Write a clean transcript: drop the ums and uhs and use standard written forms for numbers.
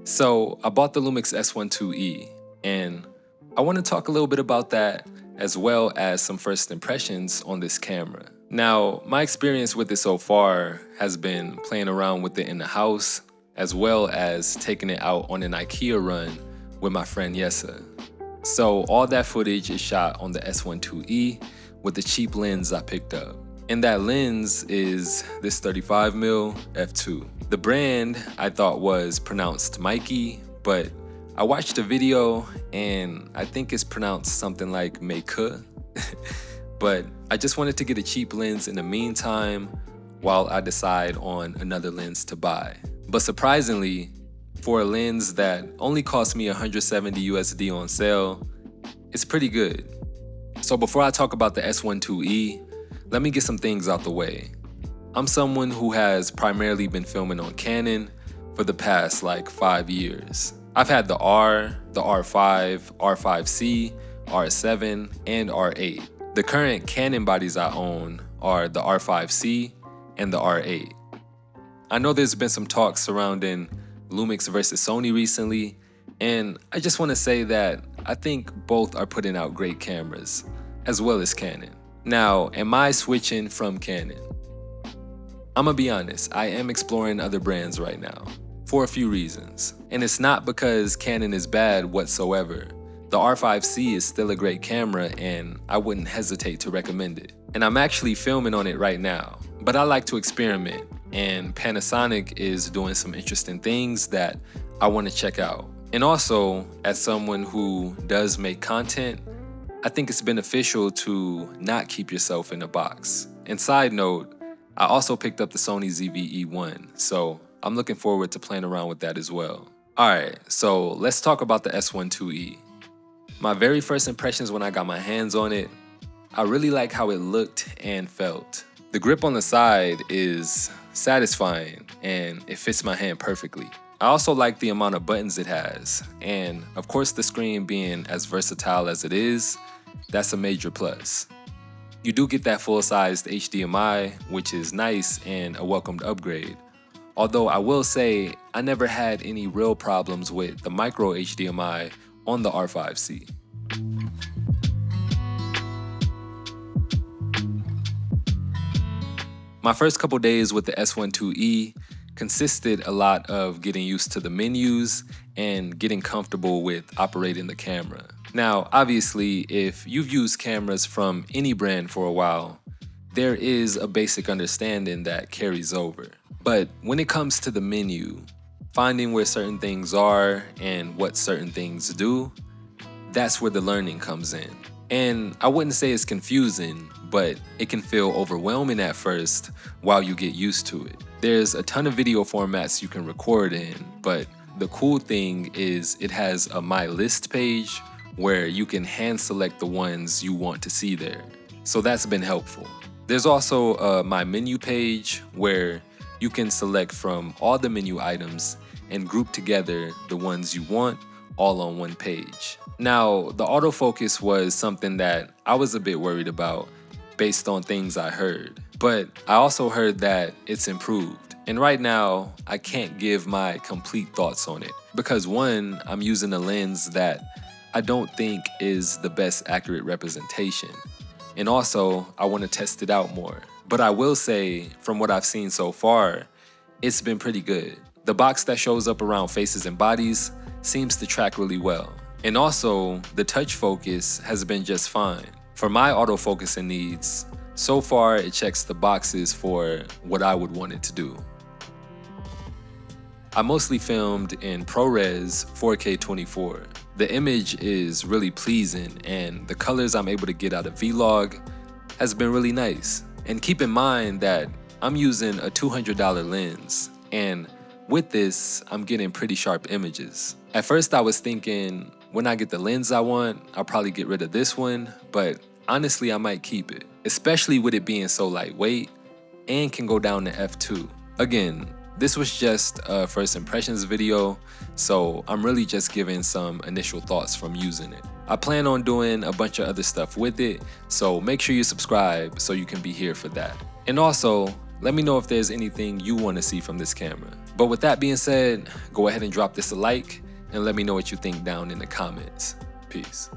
So I bought the Lumix S1IIE, and I want to talk a little bit about that as well as some first impressions on this camera. Now, my experience with it so far has been playing around with it in the house, as well as taking it out on an IKEA run with my friend Yessa. So all that footage is shot on the S1IIE with the cheap lens I picked up. And that lens is this 35mm f2. The brand I thought was pronounced Mikey, but I watched a video and I think it's pronounced something like Meike. But I just wanted to get a cheap lens in the meantime while I decide on another lens to buy. But surprisingly, for a lens that only cost me 170 USD on sale, it's pretty good. So before I talk about the S1IIE, let me get some things out the way. I'm someone who has primarily been filming on Canon for the past like 5 years. I've had the R, the R5, R5C, R7, and R8. The current Canon bodies I own are the R5C and the R8. I know there's been some talk surrounding Lumix versus Sony recently, and I just want to say that I think both are putting out great cameras, as well as Canon. Now, am I switching from Canon? I'm gonna be honest, I am exploring other brands right now, for a few reasons. And it's not because Canon is bad whatsoever. The R5C is still a great camera and I wouldn't hesitate to recommend it. And I'm actually filming on it right now, but I like to experiment, and Panasonic is doing some interesting things that I want to check out. And also, as someone who does make content, I think it's beneficial to not keep yourself in a box. And side note, I also picked up the Sony ZV-E1, so I'm looking forward to playing around with that as well. Alright, so let's talk about the S1IIE. My very first impressions when I got my hands on it, I really like how it looked and felt. The grip on the side is satisfying and it fits my hand perfectly. I also like the amount of buttons it has, and of course the screen being as versatile as it is, that's a major plus. You do get that full-sized HDMI, which is nice and a welcomed upgrade. Although I will say, I never had any real problems with the micro HDMI on the R5C. My first couple days with the S1IIE consisted a lot of getting used to the menus and getting comfortable with operating the camera. Now, obviously, if you've used cameras from any brand for a while, there is a basic understanding that carries over. But when it comes to the menu, finding where certain things are and what certain things do, that's where the learning comes in. And I wouldn't say it's confusing, but it can feel overwhelming at first while you get used to it. There's a ton of video formats you can record in, but the cool thing is it has a My List page where you can hand select the ones you want to see there. So that's been helpful. There's also a My Menu page where you can select from all the menu items and group together the ones you want all on one page. Now, the autofocus was something that I was a bit worried about based on things I heard, but I also heard that it's improved. And right now, I can't give my complete thoughts on it because one, I'm using a lens that I don't think is the best accurate representation. And also, I want to test it out more. But I will say, from what I've seen so far, it's been pretty good. The box that shows up around faces and bodies seems to track really well. And also, the touch focus has been just fine. For my autofocusing needs, so far it checks the boxes for what I would want it to do. I mostly filmed in ProRes 4K 24. The image is really pleasing and the colors I'm able to get out of Vlog has been really nice. And keep in mind that I'm using a $200 lens, and with this, I'm getting pretty sharp images. At first I was thinking, when I get the lens I want, I'll probably get rid of this one, but honestly I might keep it, especially with it being so lightweight and can go down to f2. Again, this was just a first impressions video, so I'm really just giving some initial thoughts from using it. I plan on doing a bunch of other stuff with it, so make sure you subscribe so you can be here for that. And also, let me know if there's anything you want to see from this camera. But with that being said, go ahead and drop this a like and let me know what you think down in the comments. Peace.